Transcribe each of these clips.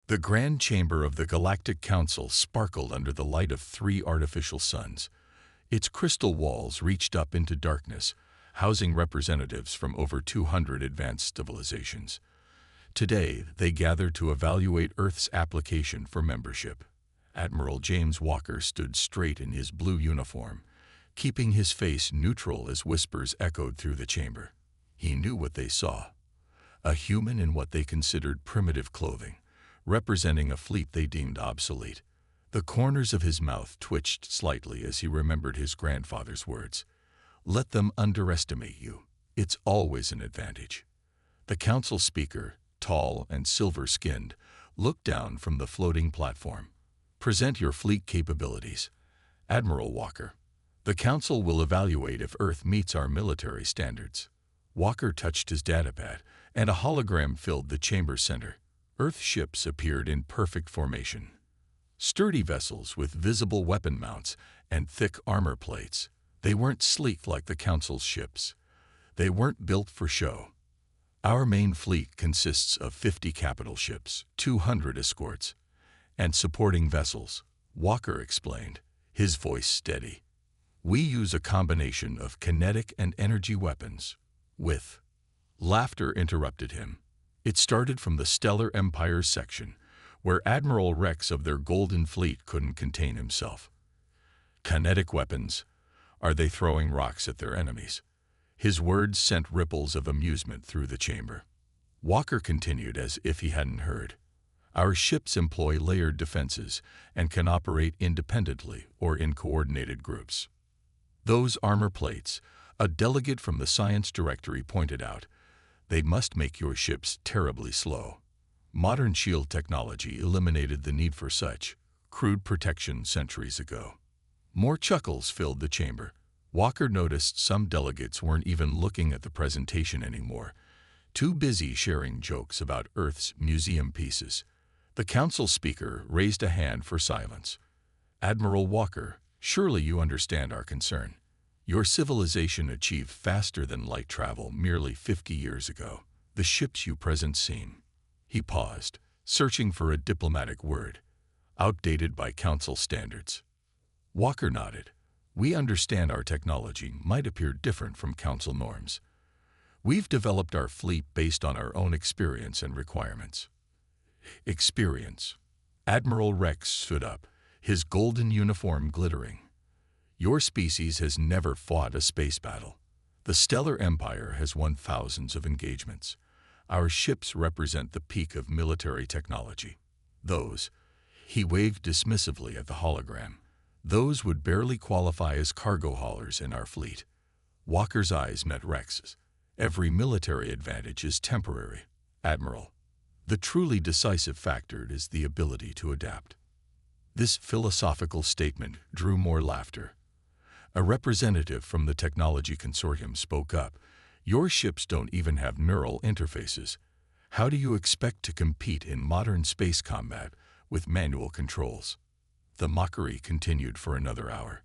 The grand chamber of the Galactic Council sparkled under the light of 3 artificial suns. Its crystal walls reached up into darkness, housing representatives from over 200 advanced civilizations. Today, they gathered to evaluate Earth's application for membership. Admiral James Walker stood straight in his blue uniform, keeping his face neutral as whispers echoed through the chamber. He knew what they saw: a human in what they considered primitive clothing, representing a fleet they deemed obsolete. The corners of his mouth twitched slightly as he remembered his grandfather's words. "Let them underestimate you. It's always an advantage." The council speaker, tall and silver-skinned, looked down from the floating platform. "Present your fleet capabilities, Admiral Walker. The council will evaluate if Earth meets our military standards." Walker touched his datapad, and a hologram filled the chamber center. Earth ships appeared in perfect formation. Sturdy vessels with visible weapon mounts and thick armor plates. They weren't sleek like the Council's ships. They weren't built for show. "Our main fleet consists of 50 capital ships, 200 escorts, and supporting vessels," Walker explained, his voice steady. "We use a combination of kinetic and energy weapons." With laughter interrupted him. It started from the Stellar Empire's section, where Admiral Rex of their Golden Fleet couldn't contain himself. "Kinetic weapons? Are they throwing rocks at their enemies?" His words sent ripples of amusement through the chamber. Walker continued as if he hadn't heard. "Our ships employ layered defenses and can operate independently or in coordinated groups. Those armor plates," a delegate from the Science Directory pointed out, "they must make your ships terribly slow. Modern shield technology eliminated the need for such crude protection centuries ago." More chuckles filled the chamber. Walker noticed some delegates weren't even looking at the presentation anymore, too busy sharing jokes about Earth's museum pieces. The council speaker raised a hand for silence. "Admiral Walker, surely you understand our concern. Your civilization achieved faster-than-light travel merely 50 years ago. The ships you present seem—" He paused, searching for a diplomatic word. "Outdated by council standards." Walker nodded. "We understand our technology might appear different from council norms. We've developed our fleet based on our own experience and requirements." "Experience?" Admiral Rex stood up, his golden uniform glittering. "Your species has never fought a space battle. The Stellar Empire has won thousands of engagements. Our ships represent the peak of military technology. Those," he waved dismissively at the hologram, "those would barely qualify as cargo haulers in our fleet." Walker's eyes met Rex's. "Every military advantage is temporary, Admiral. The truly decisive factor is the ability to adapt." This philosophical statement drew more laughter. A representative from the technology consortium spoke up. "Your ships don't even have neural interfaces. How do you expect to compete in modern space combat with manual controls?" The mockery continued for another hour.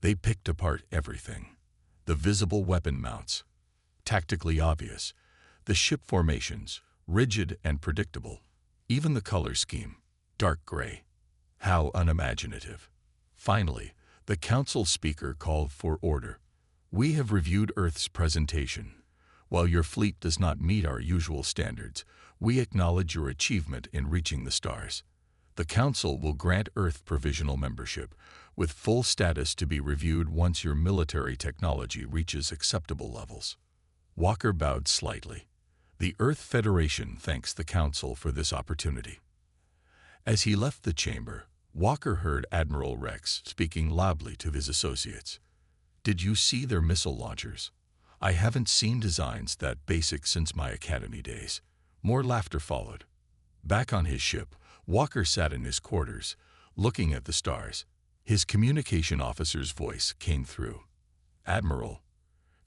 They picked apart everything. The visible weapon mounts, tactically obvious. The ship formations, rigid and predictable. Even the color scheme, dark gray. How unimaginative. Finally, the council speaker called for order. "We have reviewed Earth's presentation. While your fleet does not meet our usual standards, we acknowledge your achievement in reaching the stars. The council will grant Earth provisional membership, with full status to be reviewed once your military technology reaches acceptable levels." Walker bowed slightly. "The Earth Federation thanks the council for this opportunity." As he left the chamber, Walker heard Admiral Rex speaking loudly to his associates. "Did you see their missile launchers? I haven't seen designs that basic since my academy days." More laughter followed. Back on his ship, Walker sat in his quarters, looking at the stars. His communication officer's voice came through. "Admiral,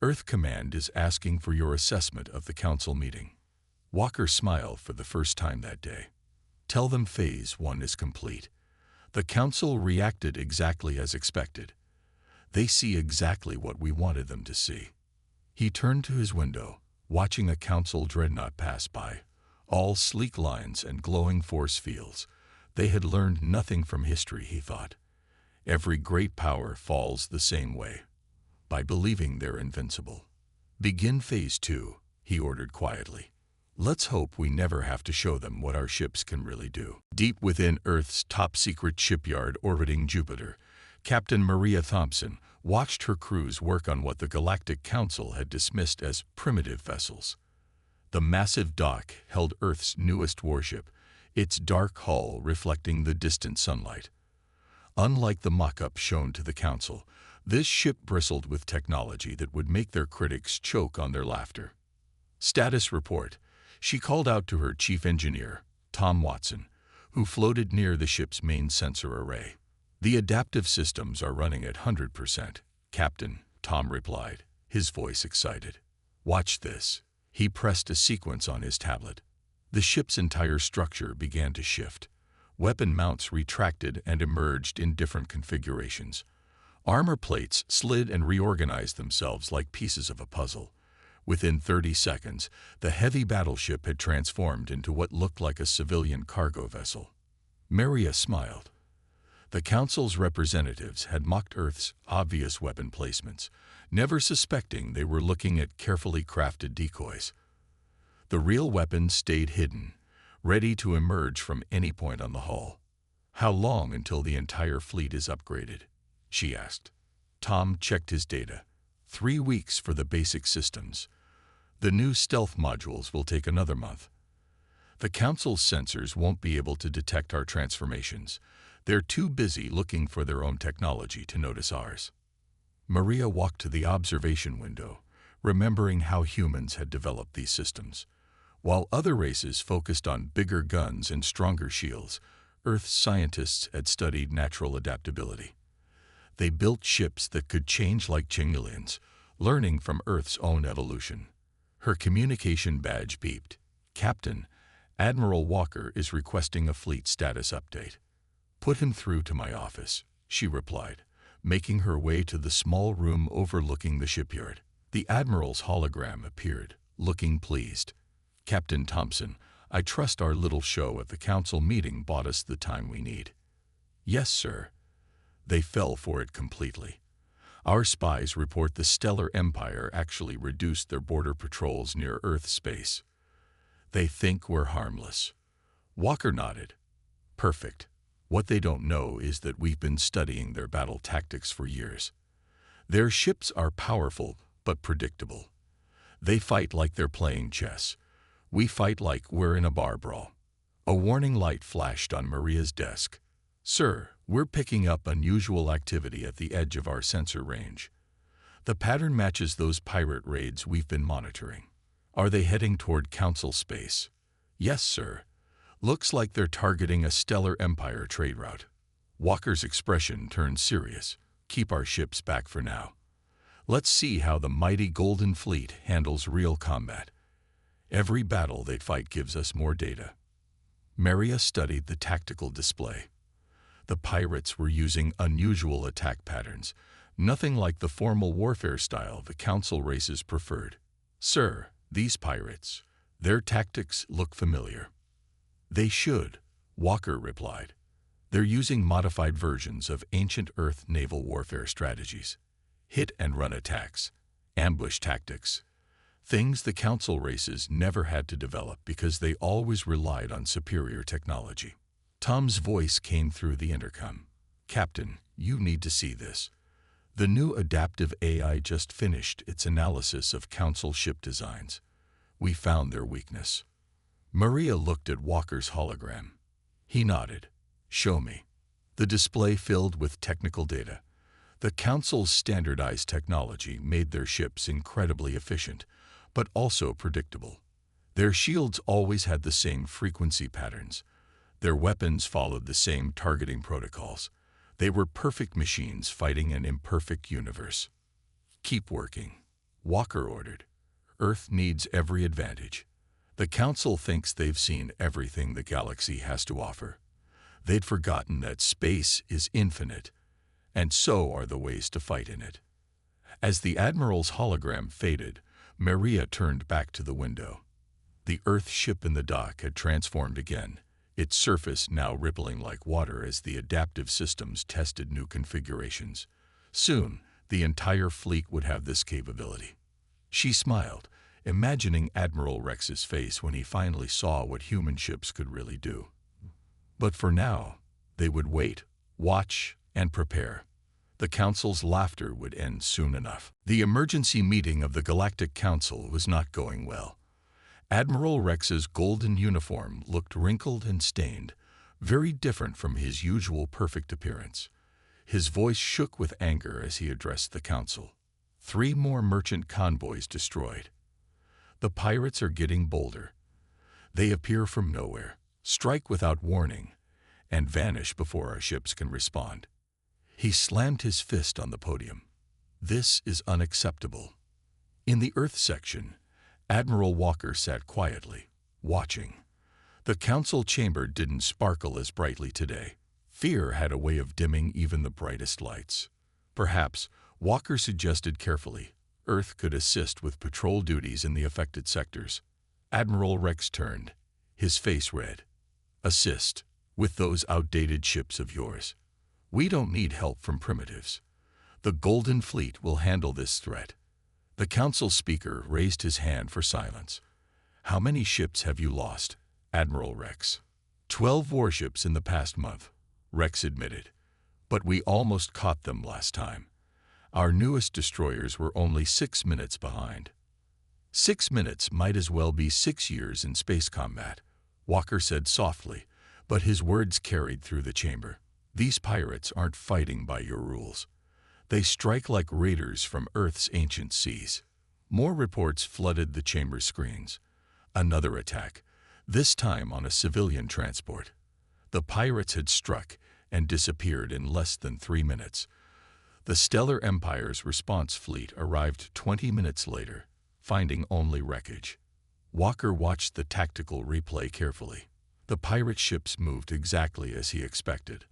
Earth Command is asking for your assessment of the council meeting." Walker smiled for the first time that day. "Tell them Phase 1 is complete. The council reacted exactly as expected. They see exactly what we wanted them to see." He turned to his window, watching a council dreadnought pass by, All sleek lines and glowing force fields. They had learned nothing from history, he thought. Every great power falls the same way, by believing they're invincible. Begin Phase 2, he ordered quietly. Let's hope we never have to show them what our ships can really do. Deep within Earth's top-secret shipyard orbiting Jupiter, Captain Maria Thompson watched her crews work on what the Galactic Council had dismissed as primitive vessels. The massive dock held Earth's newest warship, its dark hull reflecting the distant sunlight. Unlike the mock-up shown to the Council, this ship bristled with technology that would make their critics choke on their laughter. Status report. She called out to her chief engineer, Tom Watson, who floated near the ship's main sensor array. The adaptive systems are running at 100%, Captain, Tom replied, his voice excited. Watch this. He pressed a sequence on his tablet. The ship's entire structure began to shift. Weapon mounts retracted and emerged in different configurations. Armor plates slid and reorganized themselves like pieces of a puzzle. Within 30 seconds, the heavy battleship had transformed into what looked like a civilian cargo vessel. Maria smiled. The Council's representatives had mocked Earth's obvious weapon placements, never suspecting they were looking at carefully crafted decoys. The real weapons stayed hidden, ready to emerge from any point on the hull. How long until the entire fleet is upgraded? She asked. Tom checked his data. 3 weeks for the basic systems. The new stealth modules will take another month. The Council's sensors won't be able to detect our transformations. They're too busy looking for their own technology to notice ours. Maria walked to the observation window, remembering how humans had developed these systems. While other races focused on bigger guns and stronger shields, Earth's scientists had studied natural adaptability. They built ships that could change like chameleons, learning from Earth's own evolution. Her communication badge beeped. Captain, Admiral Walker is requesting a fleet status update. Put him through to my office, she replied, making her way to the small room overlooking the shipyard. The Admiral's hologram appeared, looking pleased. Captain Thompson, I trust our little show at the Council meeting bought us the time we need. Yes, sir. They fell for it completely. Our spies report the Stellar Empire actually reduced their border patrols near Earth space. They think we're harmless. Walker nodded. Perfect. What they don't know is that we've been studying their battle tactics for years. Their ships are powerful but predictable. They fight like they're playing chess. We fight like we're in a bar brawl. A warning light flashed on Maria's desk. Sir, we're picking up unusual activity at the edge of our sensor range. The pattern matches those pirate raids we've been monitoring. Are they heading toward Council space? Yes, sir. Looks like they're targeting a Stellar Empire trade route. Walker's expression turned serious. Keep our ships back for now. Let's see how the mighty Golden Fleet handles real combat. Every battle they fight gives us more data. Maria studied the tactical display. The pirates were using unusual attack patterns, nothing like the formal warfare style the Council races preferred. Sir, these pirates, their tactics look familiar. They should, Walker replied. They're using modified versions of ancient Earth naval warfare strategies. Hit-and-run attacks, ambush tactics. Things the Council races never had to develop because they always relied on superior technology. Tom's voice came through the intercom. Captain, you need to see this. The new adaptive AI just finished its analysis of Council ship designs. We found their weakness. Maria looked at Walker's hologram. He nodded. Show me. The display filled with technical data. The Council's standardized technology made their ships incredibly efficient, but also predictable. Their shields always had the same frequency patterns. Their weapons followed the same targeting protocols. They were perfect machines fighting an imperfect universe. Keep working, Walker ordered. Earth needs every advantage. The Council thinks they've seen everything the galaxy has to offer. They'd forgotten that space is infinite, and so are the ways to fight in it. As the Admiral's hologram faded, Maria turned back to the window. The Earth ship in the dock had transformed again, its surface now rippling like water as the adaptive systems tested new configurations. Soon, the entire fleet would have this capability. She smiled, imagining Admiral Rex's face when he finally saw what human ships could really do. But for now, they would wait, watch, and prepare. The Council's laughter would end soon enough. The emergency meeting of the Galactic Council was not going well. Admiral Rex's golden uniform looked wrinkled and stained, very different from his usual perfect appearance. His voice shook with anger as he addressed the Council. 3 more merchant convoys destroyed. The pirates are getting bolder. They appear from nowhere, strike without warning, and vanish before our ships can respond. He slammed his fist on the podium. This is unacceptable. In the Earth section, Admiral Walker sat quietly, watching. The council chamber didn't sparkle as brightly today. Fear had a way of dimming even the brightest lights. Perhaps, Walker suggested carefully, Earth could assist with patrol duties in the affected sectors. Admiral Rex turned, his face red. Assist, with those outdated ships of yours. We don't need help from primitives. The Golden Fleet will handle this threat. The council speaker raised his hand for silence. How many ships have you lost, Admiral Rex? 12 warships in the past month, Rex admitted. But we almost caught them last time. Our newest destroyers were only 6 minutes behind. 6 minutes might as well be 6 years in space combat, Walker said softly, but his words carried through the chamber. These pirates aren't fighting by your rules. They strike like raiders from Earth's ancient seas. More reports flooded the chamber screens. Another attack, this time on a civilian transport. The pirates had struck and disappeared in less than 3 minutes. The Stellar Empire's response fleet arrived 20 minutes later, finding only wreckage. Walker watched the tactical replay carefully. The pirate ships moved exactly as he expected.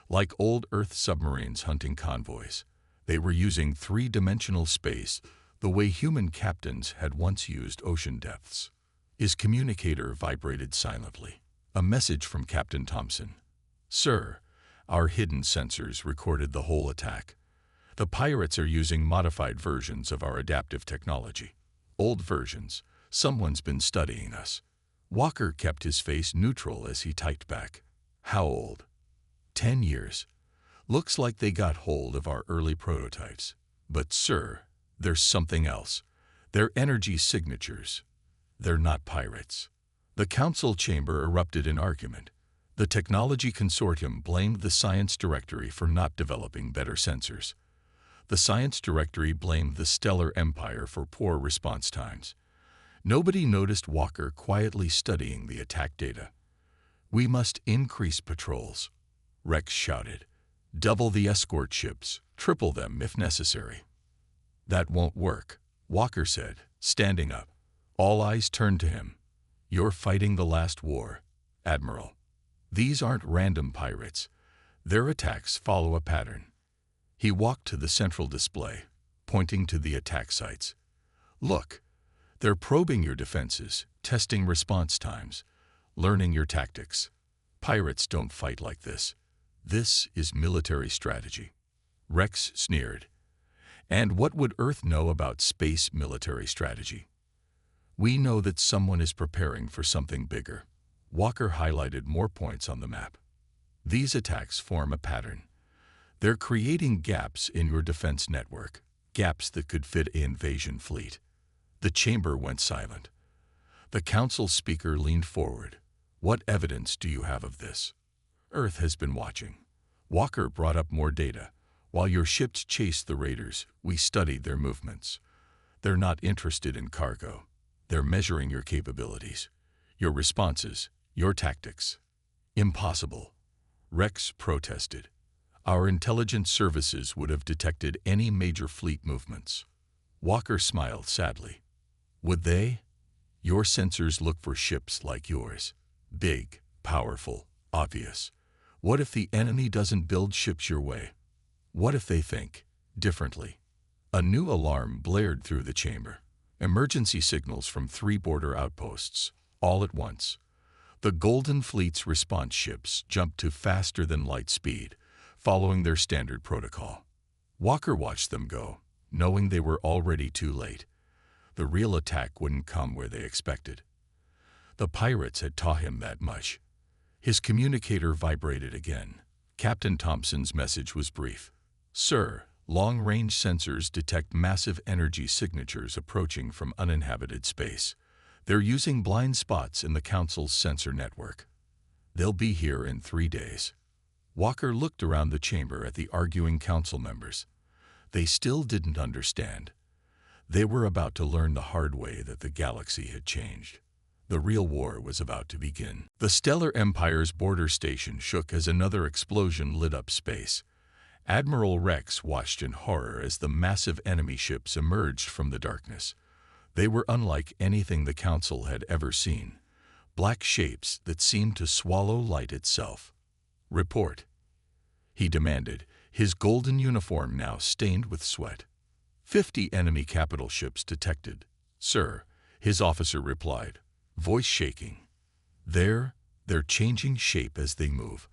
Like old Earth submarines hunting convoys, they were using 3-dimensional space the way human captains had once used ocean depths. His communicator vibrated silently. A message from Captain Thompson. Sir, our hidden sensors recorded the whole attack. The pirates are using modified versions of our adaptive technology. Old versions. Someone's been studying us. Walker kept his face neutral as he typed back. How old? 10 years. Looks like they got hold of our early prototypes. But sir, there's something else. They're energy signatures. They're not pirates. The council chamber erupted in argument. The technology consortium blamed the science directory for not developing better sensors. The science directory blamed the Stellar Empire for poor response times. Nobody noticed Walker quietly studying the attack data. We must increase patrols, Rex shouted. Double the escort ships, triple them if necessary. That won't work, Walker said, standing up. All eyes turned to him. You're fighting the last war, Admiral. These aren't random pirates. Their attacks follow a pattern. He walked to the central display, pointing to the attack sites. Look, they're probing your defenses, testing response times, learning your tactics. Pirates don't fight like this. This is military strategy. Rex sneered. And what would Earth know about space military strategy? We know that someone is preparing for something bigger. Walker highlighted more points on the map. These attacks form a pattern. They're creating gaps in your defense network, gaps that could fit an invasion fleet. The chamber went silent. The council speaker leaned forward. What evidence do you have of this? Earth has been watching. Walker brought up more data. While your ships chased the raiders, we studied their movements. They're not interested in cargo. They're measuring your capabilities, your responses, your tactics. Impossible. Rex protested. Our intelligence services would have detected any major fleet movements. Walker smiled sadly. Would they? Your sensors look for ships like yours. Big, powerful, obvious. What if the enemy doesn't build ships your way? What if they think differently? A new alarm blared through the chamber. Emergency signals from 3 border outposts, all at once. The Golden Fleet's response ships jumped to faster-than-light speed, following their standard protocol. Walker watched them go, knowing they were already too late. The real attack wouldn't come where they expected. The pirates had taught him that much. His communicator vibrated again. Captain Thompson's message was brief. "Sir, long-range sensors detect massive energy signatures approaching from uninhabited space. They're using blind spots in the Council's sensor network. They'll be here in 3 days." Walker looked around the chamber at the arguing council members. They still didn't understand. They were about to learn the hard way that the galaxy had changed. The real war was about to begin. The Stellar Empire's border station shook as another explosion lit up space. Admiral Rex watched in horror as the massive enemy ships emerged from the darkness. They were unlike anything the Council had ever seen. Black shapes that seemed to swallow light itself. "Report," he demanded, his golden uniform now stained with sweat. 50 enemy capital ships detected, sir, his officer replied, voice shaking. They're changing shape as they move.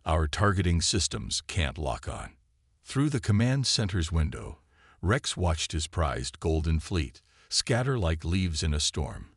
Our targeting systems can't lock on. Through the command center's window, Rex watched his prized Golden Fleet scatter like leaves in a storm.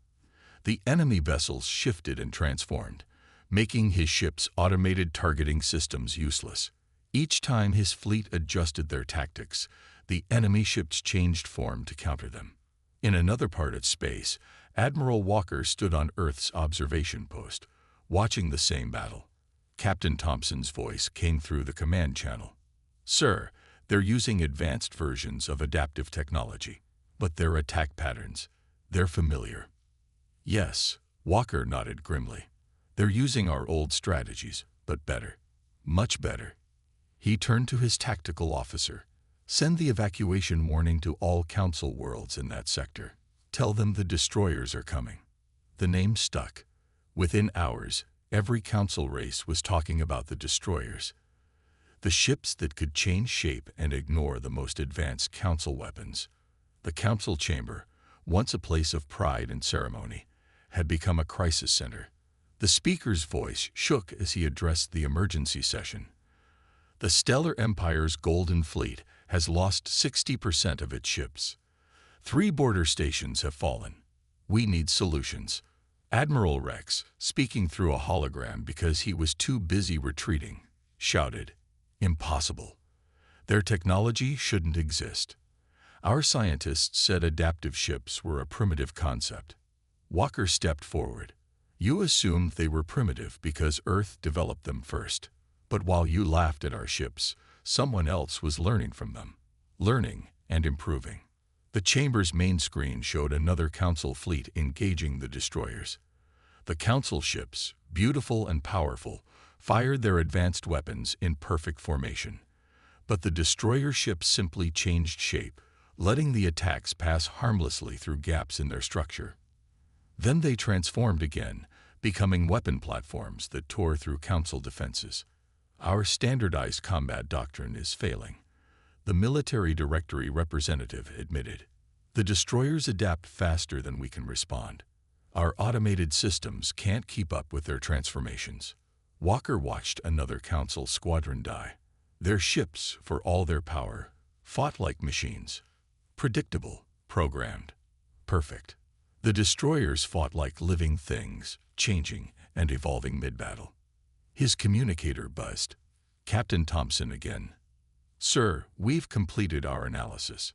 The enemy vessels shifted and transformed, making his ship's automated targeting systems useless. Each time his fleet adjusted their tactics, the enemy ships changed form to counter them. In another part of space, Admiral Walker stood on Earth's observation post, watching the same battle. Captain Thompson's voice came through the command channel. "Sir, they're using advanced versions of adaptive technology, but their attack patterns, they're familiar." "Yes," Walker nodded grimly. "They're using our old strategies, but better. Much better." He turned to his tactical officer. "Send the evacuation warning to all Council worlds in that sector. Tell them the destroyers are coming." The name stuck. Within hours, every Council race was talking about the destroyers. The ships that could change shape and ignore the most advanced Council weapons. The Council chamber, once a place of pride and ceremony, had become a crisis center. The speaker's voice shook as he addressed the emergency session. "The Stellar Empire's Golden Fleet has lost 60% of its ships. 3 border stations have fallen. We need solutions." Admiral Rex, speaking through a hologram because he was too busy retreating, shouted, "Impossible. Their technology shouldn't exist. Our scientists said adaptive ships were a primitive concept." Walker stepped forward. "You assumed they were primitive because Earth developed them first. But while you laughed at our ships, someone else was learning from them. Learning and improving." The chamber's main screen showed another Council fleet engaging the destroyers. The Council ships, beautiful and powerful, fired their advanced weapons in perfect formation. But the destroyer ships simply changed shape, letting the attacks pass harmlessly through gaps in their structure. Then they transformed again, becoming weapon platforms that tore through Council defenses. "Our standardized combat doctrine is failing," the military directory representative admitted. "The destroyers adapt faster than we can respond. Our automated systems can't keep up with their transformations." Walker watched another Council squadron die. Their ships, for all their power, fought like machines. Predictable, programmed, perfect. The destroyers fought like living things, changing and evolving mid-battle. His communicator buzzed. "Captain Thompson again. Sir, we've completed our analysis.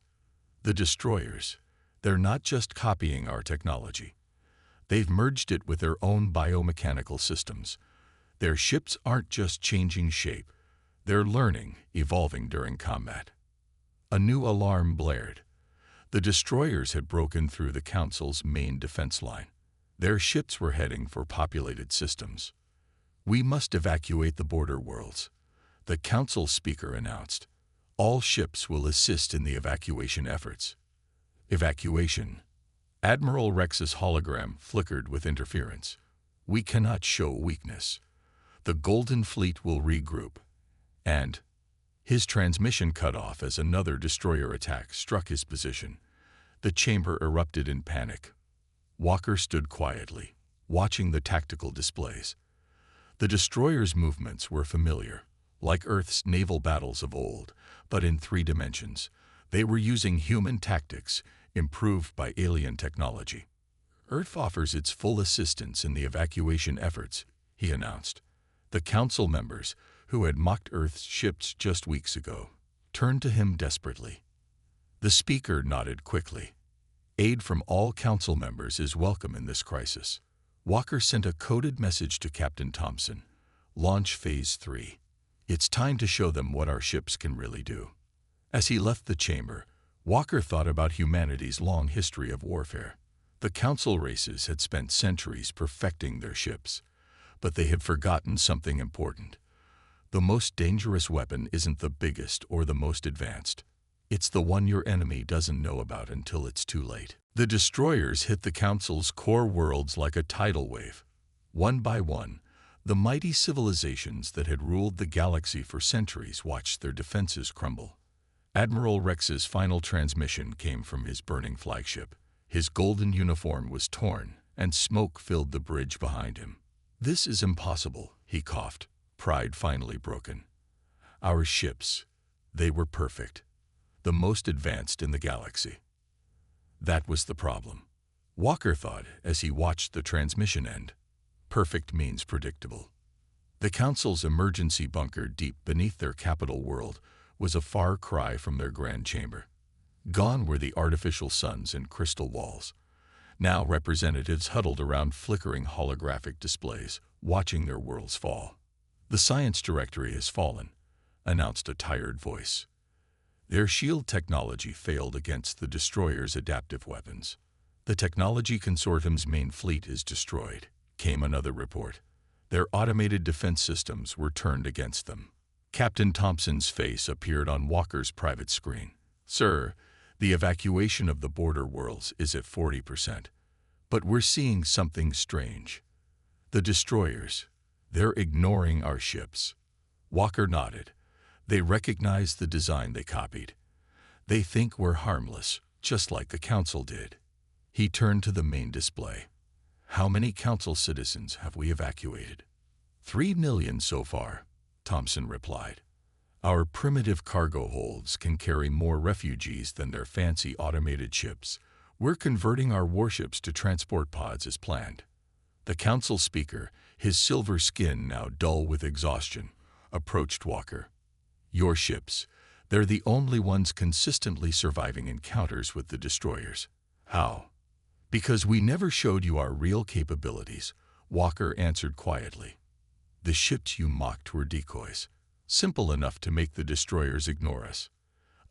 The destroyers, they're not just copying our technology. They've merged it with their own biomechanical systems. Their ships aren't just changing shape. They're learning, evolving during combat." A new alarm blared. The destroyers had broken through the Council's main defense line. Their ships were heading for populated systems. "We must evacuate the border worlds," the Council speaker announced. "All ships will assist in the evacuation efforts." Evacuation. Admiral Rex's hologram flickered with interference. "We cannot show weakness. The Golden Fleet will regroup." And his transmission cut off as another destroyer attack struck his position. The chamber erupted in panic. Walker stood quietly, watching the tactical displays. The destroyers' movements were familiar, like Earth's naval battles of old, but in 3 dimensions. They were using human tactics, improved by alien technology. Earth offers its full assistance in the evacuation efforts, he announced. The council members, who had mocked Earth's ships just weeks ago, turned to him desperately. The speaker nodded quickly. Aid from all council members is welcome in this crisis. Walker sent a coded message to Captain Thompson. Launch Phase 3. It's time to show them what our ships can really do. As he left the chamber, Walker thought about humanity's long history of warfare. The council races had spent centuries perfecting their ships, but they had forgotten something important. The most dangerous weapon isn't the biggest or the most advanced. It's the one your enemy doesn't know about until it's too late. The destroyers hit the council's core worlds like a tidal wave. One by one, the mighty civilizations that had ruled the galaxy for centuries watched their defenses crumble. Admiral Rex's final transmission came from his burning flagship. His golden uniform was torn, and smoke filled the bridge behind him. "This is impossible," he coughed, pride finally broken. "Our ships, they were perfect. The most advanced in the galaxy." That was the problem, Walker thought as he watched the transmission end. Perfect means predictable. The council's emergency bunker deep beneath their capital world was a far cry from their grand chamber. Gone were the artificial suns and crystal walls. Now representatives huddled around flickering holographic displays, watching their worlds fall. "The science directory has fallen," announced a tired voice. Their shield technology failed against the destroyer's adaptive weapons. "The technology consortium's main fleet is destroyed," came another report. Their automated defense systems were turned against them. Captain Thompson's face appeared on Walker's private screen. "Sir, the evacuation of the border worlds is at 40%. But we're seeing something strange. The destroyers, they're ignoring our ships." Walker nodded. "They recognize the design they copied. They think we're harmless, just like the council did." He turned to the main display. "How many council citizens have we evacuated?" 3 million so far," Thompson replied. "Our primitive cargo holds can carry more refugees than their fancy automated ships. We're converting our warships to transport pods as planned." The council speaker, his silver skin now dull with exhaustion, approached Walker. "Your ships, they're the only ones consistently surviving encounters with the destroyers." "How?" "Because we never showed you our real capabilities," Walker answered quietly. "The ships you mocked were decoys, simple enough to make the destroyers ignore us."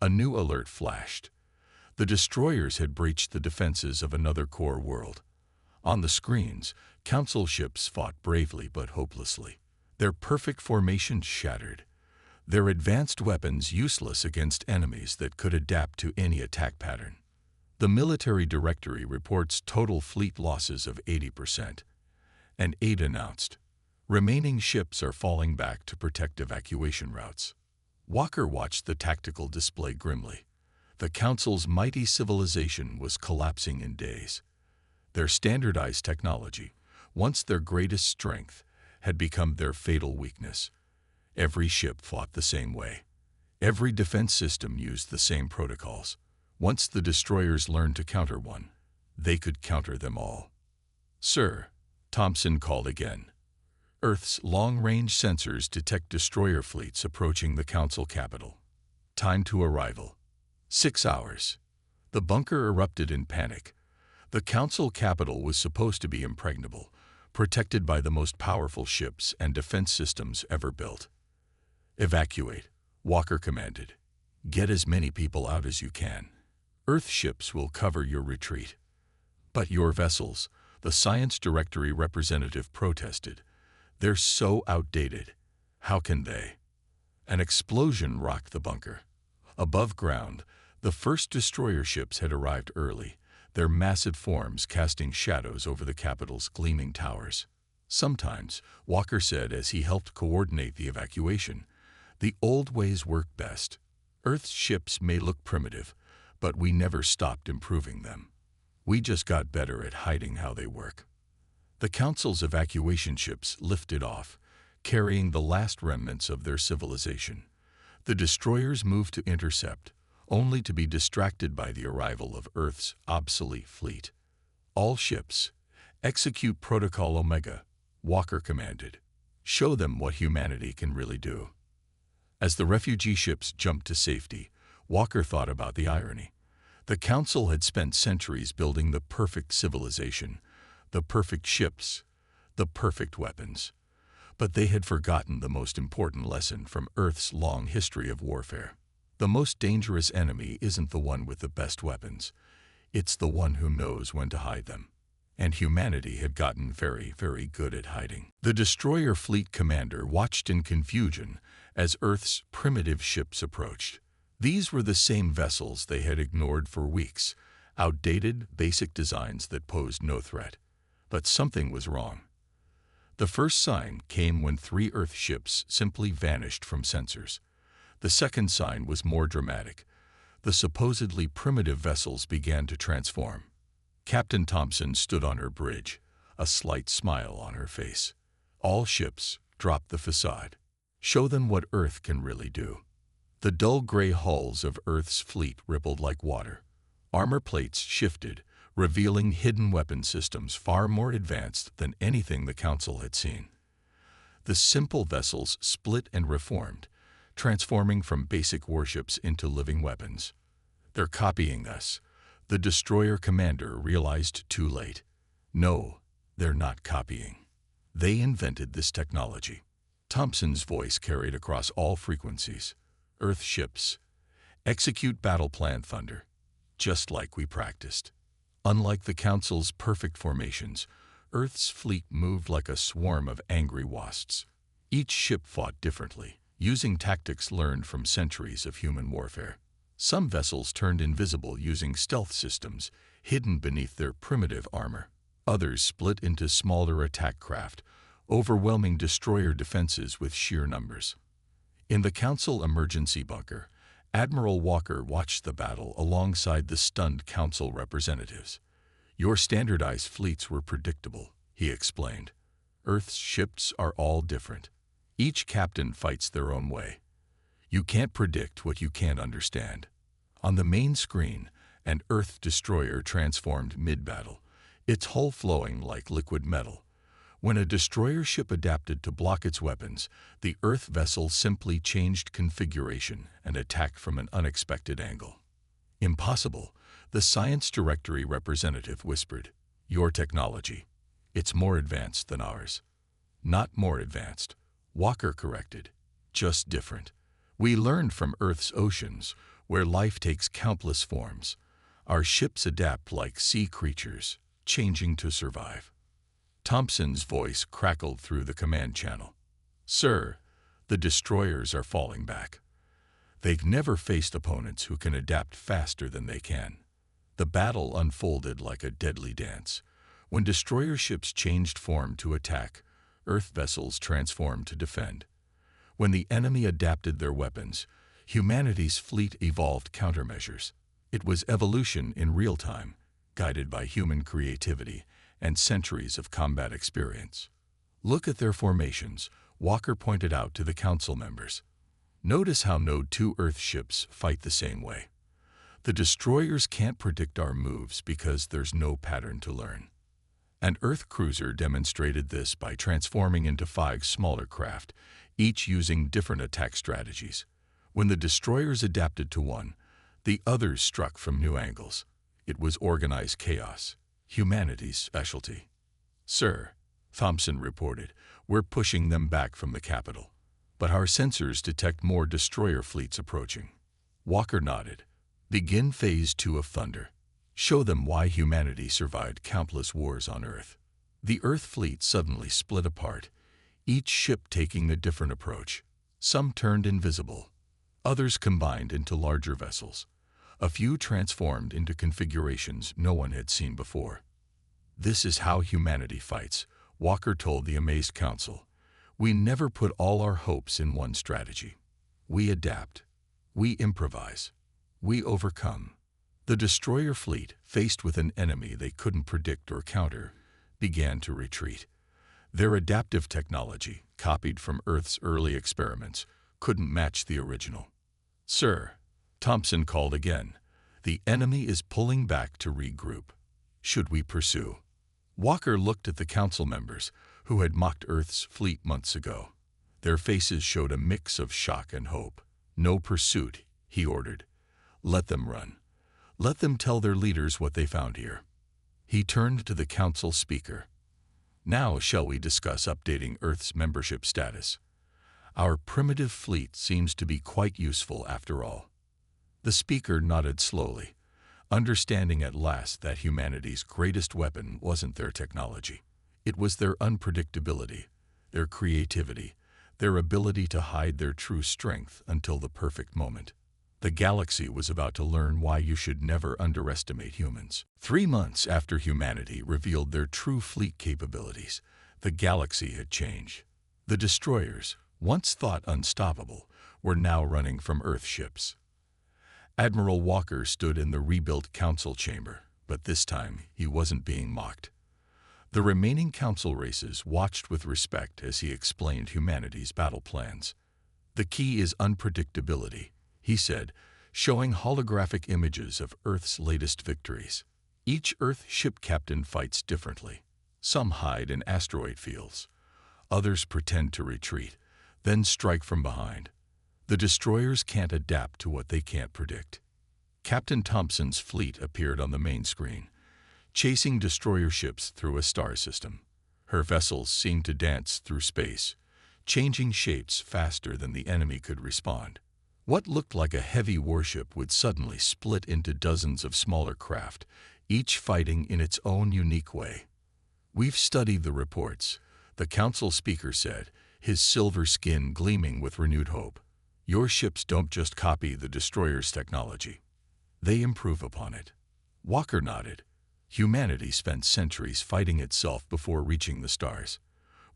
A new alert flashed. The destroyers had breached the defenses of another core world. On the screens, council ships fought bravely but hopelessly. Their perfect formations shattered, their advanced weapons useless against enemies that could adapt to any attack pattern. The military directory reports total fleet losses of 80%. And aid announced, remaining ships are falling back to protect evacuation routes. Walker watched the tactical display grimly. The council's mighty civilization was collapsing in days. Their standardized technology, once their greatest strength, had become their fatal weakness. Every ship fought the same way. Every defense system used the same protocols. Once the destroyers learned to counter one, they could counter them all. "Sir," Thompson called again. "Earth's long-range sensors detect destroyer fleets approaching the council capital. Time to arrival. 6 hours." The bunker erupted in panic. The council capital was supposed to be impregnable, protected by the most powerful ships and defense systems ever built. "Evacuate," Walker commanded. "Get as many people out as you can. Earth ships will cover your retreat." "But your vessels," the science directory representative protested. "They're so outdated. How can they?" An explosion rocked the bunker. Above ground, the first destroyer ships had arrived early, their massive forms casting shadows over the capital's gleaming towers. "Sometimes," Walker said as he helped coordinate the evacuation, "the old ways work best. Earth's ships may look primitive, But we never stopped improving them. We just got better at hiding how they work. The Council's evacuation ships lifted off, carrying the last remnants of their civilization. The destroyers moved to intercept, only to be distracted by the arrival of Earth's obsolete fleet. All ships, execute Protocol Omega, Walker commanded. Show them what humanity can really do. As the refugee ships jumped to safety, Walker thought about the irony. The Council had spent centuries building the perfect civilization, the perfect ships, the perfect weapons. But they had forgotten the most important lesson from Earth's long history of warfare. The most dangerous enemy isn't the one with the best weapons. It's the one who knows when to hide them. And humanity had gotten very, very good at hiding. The destroyer fleet commander watched in confusion as Earth's primitive ships approached. These were the same vessels they had ignored for weeks, outdated, basic designs that posed no threat. But something was wrong. The first sign came when 3 Earth ships simply vanished from sensors. The second sign was more dramatic. The supposedly primitive vessels began to transform. Captain Thompson stood on her bridge, a slight smile on her face. All ships, drop the facade. Show them what Earth can really do. The dull gray hulls of Earth's fleet rippled like water. Armor plates shifted, revealing hidden weapon systems far more advanced than anything the Council had seen. The simple vessels split and reformed, transforming from basic warships into living weapons. They're copying us. The destroyer commander realized too late. No, they're not copying. They invented this technology. Thompson's voice carried across all frequencies. Earth ships, execute battle plan Thunder, just like we practiced. Unlike the Council's perfect formations, Earth's fleet moved like a swarm of angry wasps. Each ship fought differently, using tactics learned from centuries of human warfare. Some vessels turned invisible using stealth systems, hidden beneath their primitive armor. Others split into smaller attack craft, overwhelming destroyer defenses with sheer numbers. In the Council emergency bunker, Admiral Walker watched the battle alongside the stunned Council representatives. Your standardized fleets were predictable, he explained. Earth's ships are all different. Each captain fights their own way. You can't predict what you can't understand. On the main screen, an Earth destroyer transformed mid-battle, its hull flowing like liquid metal. When a destroyer ship adapted to block its weapons, the Earth vessel simply changed configuration and attacked from an unexpected angle. Impossible, the Science Directory representative whispered. Your technology. It's more advanced than ours. Not more advanced, Walker corrected. Just different. We learned from Earth's oceans, where life takes countless forms. Our ships adapt like sea creatures, changing to survive. Thompson's voice crackled through the command channel. Sir, the destroyers are falling back. They've never faced opponents who can adapt faster than they can. The battle unfolded like a deadly dance. When destroyer ships changed form to attack, Earth vessels transformed to defend. When the enemy adapted their weapons, humanity's fleet evolved countermeasures. It was evolution in real time, guided by human creativity and centuries of combat experience. Look at their formations, Walker pointed out to the Council members. Notice how no 2 Earth ships fight the same way. The destroyers can't predict our moves because there's no pattern to learn. An Earth cruiser demonstrated this by transforming into 5 smaller craft, each using different attack strategies. When the destroyers adapted to one, the others struck from new angles. It was organized chaos, humanity's specialty. Sir, Thompson reported, we're pushing them back from the capital. But our sensors detect more destroyer fleets approaching. Walker nodded. Begin Phase 2 of Thunder. Show them why humanity survived countless wars on Earth. The Earth fleet suddenly split apart, each ship taking a different approach. Some turned invisible. Others combined into larger vessels. A few transformed into configurations no one had seen before. This is how humanity fights, Walker told the amazed Council. We never put all our hopes in one strategy. We adapt. We improvise. We overcome. The destroyer fleet, faced with an enemy they couldn't predict or counter, began to retreat. Their adaptive technology, copied from Earth's early experiments, couldn't match the original. "Sir," Thompson called again, "the enemy is pulling back to regroup. Should we pursue?" Walker looked at the council members, who had mocked Earth's fleet months ago. Their faces showed a mix of shock and hope. "No pursuit," he ordered. "Let them run. Let them tell their leaders what they found here." He turned to the council speaker. "Now shall we discuss updating Earth's membership status? Our primitive fleet seems to be quite useful after all." The speaker nodded slowly, understanding at last that humanity's greatest weapon wasn't their technology. It was their unpredictability, their creativity, their ability to hide their true strength until the perfect moment. The galaxy was about to learn why you should never underestimate humans. 3 months after humanity revealed their true fleet capabilities, the galaxy had changed. The destroyers, once thought unstoppable, were now running from Earth ships. Admiral Walker stood in the rebuilt council chamber, but this time he wasn't being mocked. The remaining council races watched with respect as he explained humanity's battle plans. "The key is unpredictability," he said, showing holographic images of Earth's latest victories. "Each Earth ship captain fights differently. Some hide in asteroid fields. Others pretend to retreat, then strike from behind. The destroyers can't adapt to what they can't predict." Captain Thompson's fleet appeared on the main screen, chasing destroyer ships through a star system. Her vessels seemed to dance through space, changing shapes faster than the enemy could respond. What looked like a heavy warship would suddenly split into dozens of smaller craft, each fighting in its own unique way. "We've studied the reports," the council speaker said, his silver skin gleaming with renewed hope. "Your ships don't just copy the destroyer's technology. They improve upon it." Walker nodded. "Humanity spent centuries fighting itself before reaching the stars.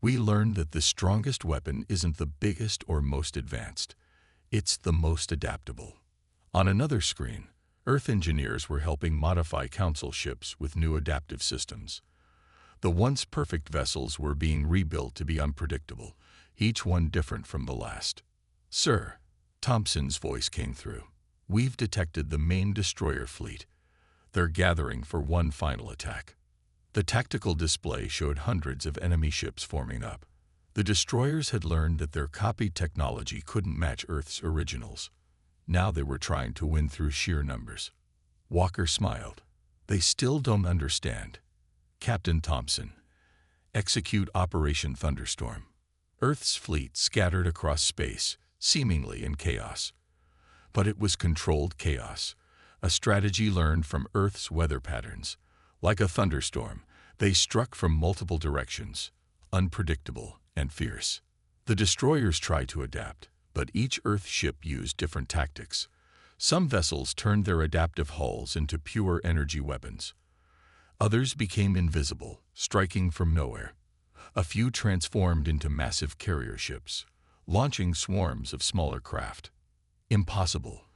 We learned that the strongest weapon isn't the biggest or most advanced. It's the most adaptable." On another screen, Earth engineers were helping modify council ships with new adaptive systems. The once perfect vessels were being rebuilt to be unpredictable, each one different from the last. "Sir," Thompson's voice came through, "we've detected the main destroyer fleet. They're gathering for one final attack." The tactical display showed hundreds of enemy ships forming up. The destroyers had learned that their copied technology couldn't match Earth's originals. Now they were trying to win through sheer numbers. Walker smiled. "They still don't understand. Captain Thompson, execute Operation Thunderstorm." Earth's fleet scattered across space, seemingly in chaos. But it was controlled chaos, a strategy learned from Earth's weather patterns. Like a thunderstorm, they struck from multiple directions, unpredictable and fierce. The destroyers tried to adapt, but each Earth ship used different tactics. Some vessels turned their adaptive hulls into pure energy weapons. Others became invisible, striking from nowhere. A few transformed into massive carrier ships, launching swarms of smaller craft. "Impossible."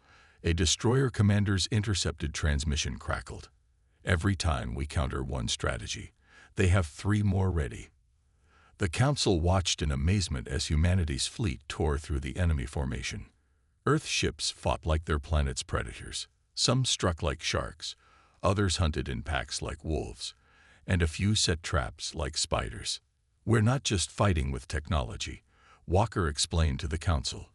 A destroyer commander's intercepted transmission crackled. "Every time we counter one strategy, they have 3 more ready." The council watched in amazement as humanity's fleet tore through the enemy formation. Earth ships fought like their planet's predators. Some struck like sharks, others hunted in packs like wolves, and a few set traps like spiders. "We're not just fighting with technology," Walker explained to the council.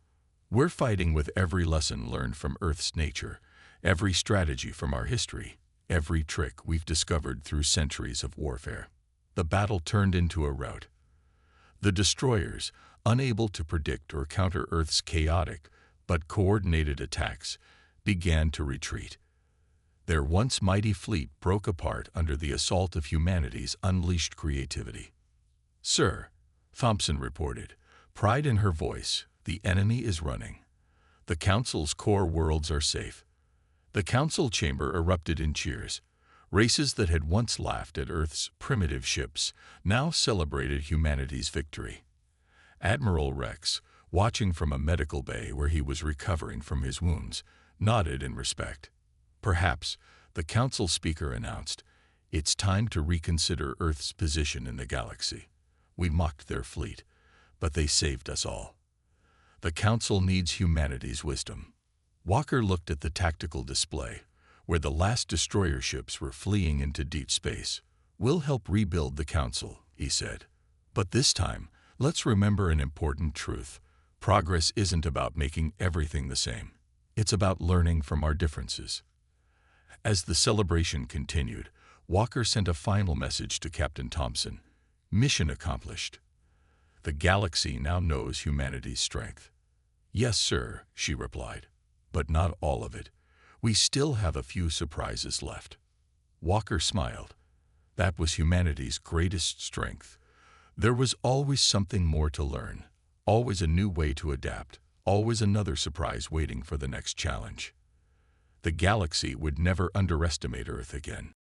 "We're fighting with every lesson learned from Earth's nature, every strategy from our history, every trick we've discovered through centuries of warfare." The battle turned into a rout. The destroyers, unable to predict or counter Earth's chaotic but coordinated attacks, began to retreat. Their once mighty fleet broke apart under the assault of humanity's unleashed creativity. "Sir," Thompson reported, pride in her voice, "the enemy is running. The Council's core worlds are safe." The council chamber erupted in cheers. Races that had once laughed at Earth's primitive ships now celebrated humanity's victory. Admiral Rex, watching from a medical bay where he was recovering from his wounds, nodded in respect. Perhaps, the council speaker announced, it's time to reconsider Earth's position in the galaxy. We mocked their fleet, but they saved us all. The council needs humanity's wisdom. Walker looked at the tactical display, where the last destroyer ships were fleeing into deep space. We'll help rebuild the council, he said. But this time, let's remember an important truth. Progress isn't about making everything the same. It's about learning from our differences. As the celebration continued, Walker sent a final message to Captain Thompson. Mission accomplished. The galaxy now knows humanity's strength. Yes, sir, she replied. But not all of it. We still have a few surprises left. Walker smiled. That was humanity's greatest strength. There was always something more to learn, always a new way to adapt, always another surprise waiting for the next challenge. The galaxy would never underestimate Earth again.